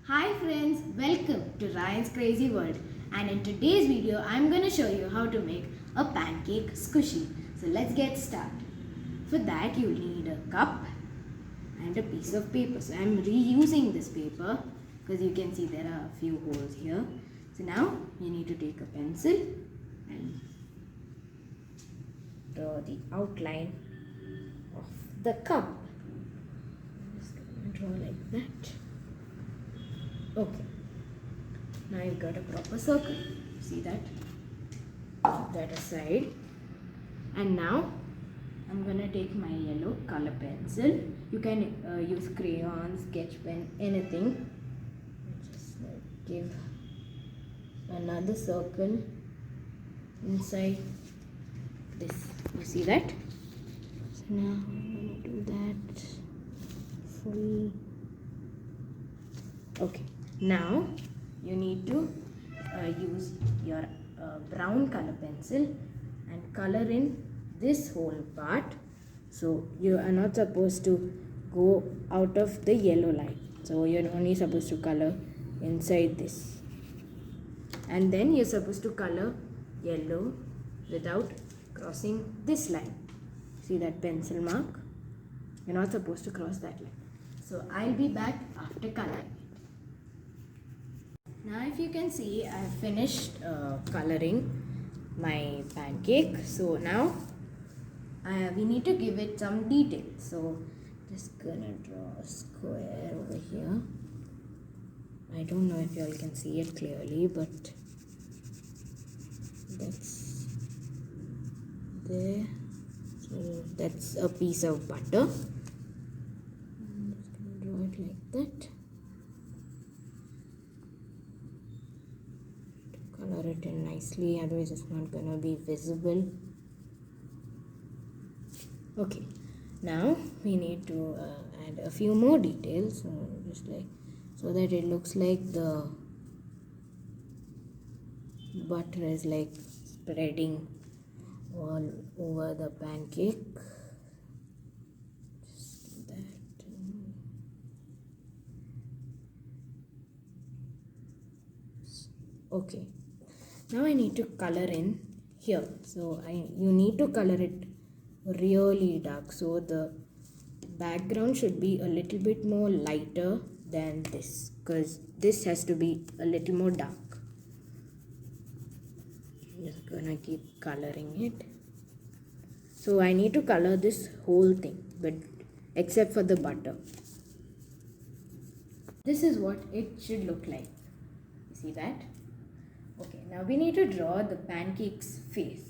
Hi friends, welcome to Ryan's Crazy World, and in today's video I'm going to show you how to make a pancake squishy. So let's get started. For that you'll need a cup and a piece of paper. So I'm reusing this paper because you can see there are a few holes here. So now you need to take a pencil and draw the outline of the cup. I'm just going to draw like that. Okay, now you've got a proper circle. See that? Put that aside. And now I'm gonna take my yellow color pencil. You can use crayon, sketch pen, anything. Just give another circle inside this. You see that? So now I'm gonna do that full. Okay. Now you need to use your brown color pencil and color in this whole part. So you are not supposed to go out of the yellow line. So you're only supposed to color inside this. And then you're supposed to color yellow without crossing this line. See that pencil mark? You're not supposed to cross that line. So I'll be back after coloring. Now if you can see, I have finished coloring my pancake. So now we need to give it some detail. So just gonna draw a square over here. I don't know if you all can see it clearly, but that's there. So that's a piece of butter. I'm just gonna draw it like that. Color it in nicely, otherwise it's not gonna be visible. Okay, now we need to add a few more details, just like so that it looks like the butter is like spreading all over the pancake. Just that. Okay. Now I need to color in here. So you need to color it really dark. So the background should be a little bit more lighter than this, because this has to be a little more dark. I'm just gonna keep coloring it. So I need to color this whole thing, but except for the butter. This is what it should look like. You see that? Okay, now we need to draw the pancake's face.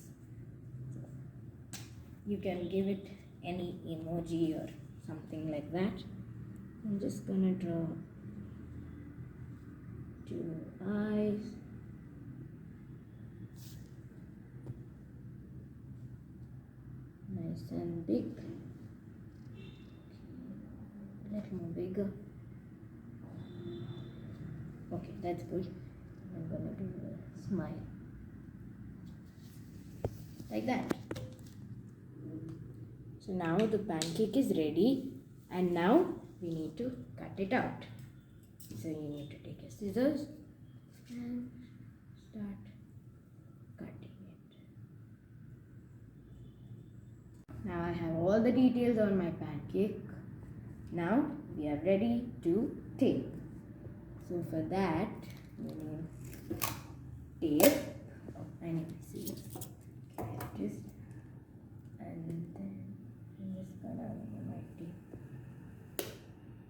You can give it any emoji or something like that. I'm just gonna draw 2 eyes. Nice and big. A little more bigger. Okay, that's good. I'm gonna do a smile like that. So now the pancake is ready, and now we need to cut it out. So you need to take your scissors and start cutting it. Now I have all the details on my pancake. Now we are ready to tape. So for that we need tape. Anyway, see, just and then I'm just gonna remove my tape.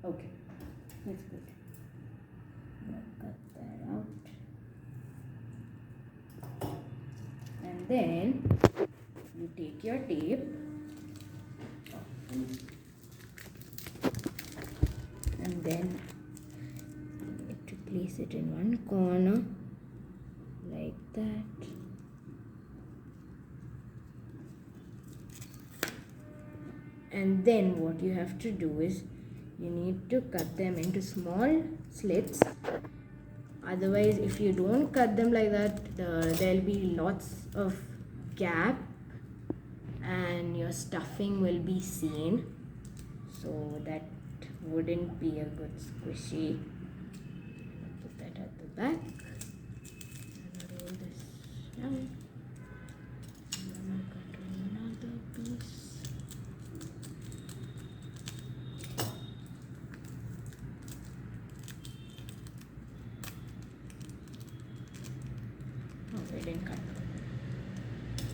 Okay, that's good. Now cut that out, and then you take your tape and then you need to place it in one corner like that. And then what you have to do is you need to cut them into small slits. Otherwise, if you don't cut them like that, there'll be lots of gap and your stuffing will be seen. So that wouldn't be a good squishy back. Gonna roll this down. I'm gonna cut another piece. Oh, we didn't cut.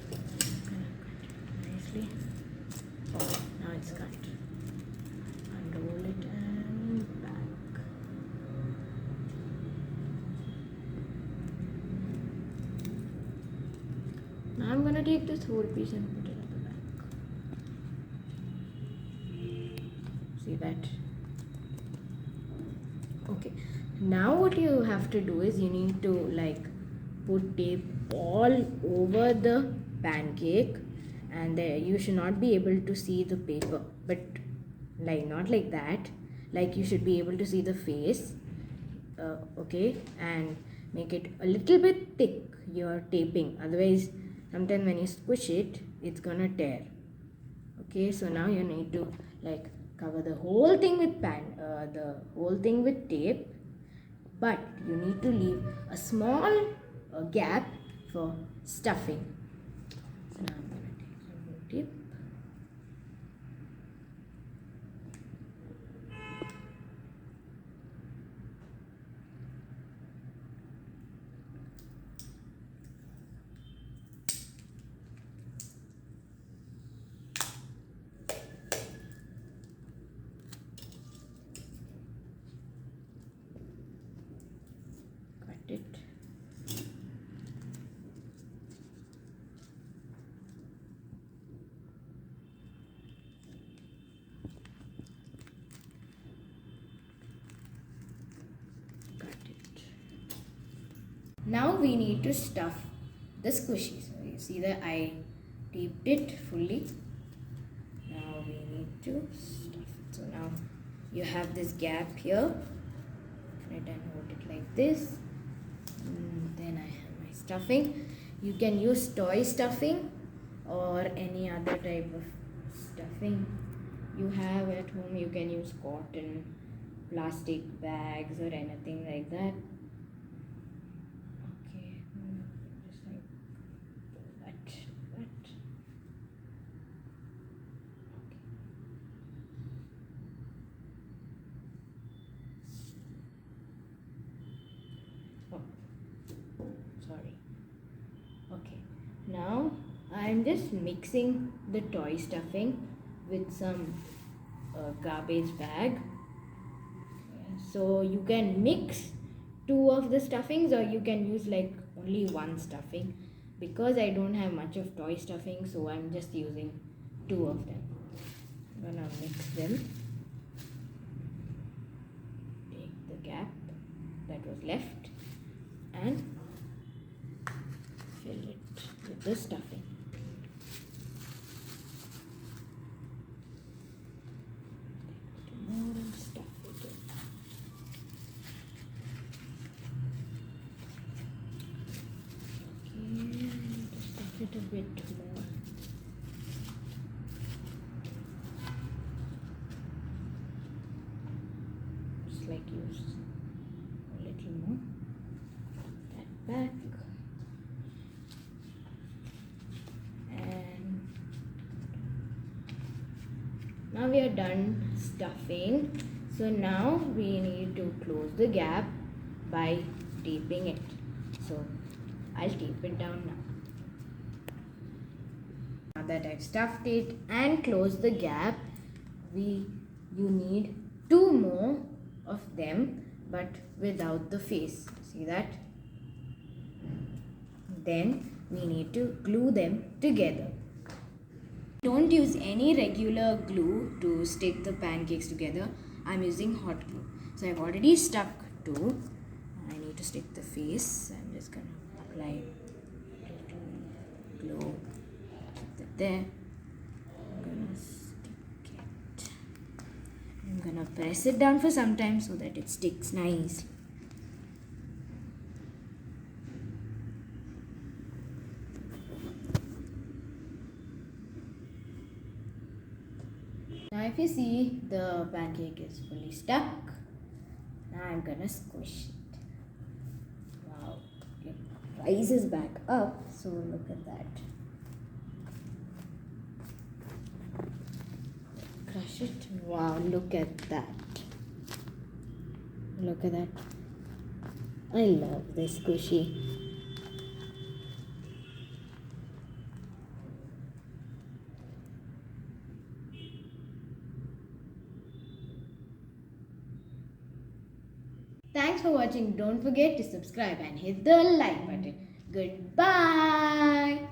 Gonna cut it nicely. Oh, now it's cut. Unroll it and back. Now I'm gonna take this whole piece and put it at the back. See that? Okay. Now what you have to do is you need to like put tape all over the pancake, and you should not be able to see the paper, but like not like that, like you should be able to see the face. Okay, and make it a little bit thick, your taping, otherwise sometimes when you squish it, it's gonna tear. Okay, so now you need to like cover the whole thing with the whole thing with tape, but you need to leave a small gap for stuffing. So now I'm going to take some more tape. Cut it. Now we need to stuff the squishy. So you see that I taped it fully. Now we need to stuff it. So now you have this gap here. Open it and hold it like this. And then I have my stuffing. You can use toy stuffing or any other type of stuffing you have at home. You can use cotton, plastic bags or anything like that. Sorry. Okay, now I'm just mixing the toy stuffing with some garbage bag. So you can mix two of the stuffings, or you can use like only one stuffing. Because I don't have much of toy stuffing, so I'm just using two of them. I'm gonna mix them. Take the gap that was left and fill it with the stuffing. Take more and stuff it in. Okay, stuff it a bit more. Just like use a little more. That back. Now we are done stuffing. So now we need to close the gap by taping it. So I'll tape it down now. Now that I've stuffed it and closed the gap, you need two more of them, but without the face. See that? Then we need to glue them together. Don't use any regular glue to stick the pancakes together. I'm using hot glue. So I've already stuck two. I need to stick the face. I'm just going to apply glue. Keep it there. I'm going to stick it. I'm going to press it down for some time so that it sticks nicely. Now if you see, the pancake is fully stuck. Now I'm gonna squish it. Wow, it rises back up. So look at that. Crush it. Wow, look at that. Look at that. I love this squishy. Thanks for watching. Don't forget to subscribe and hit the like button. Goodbye.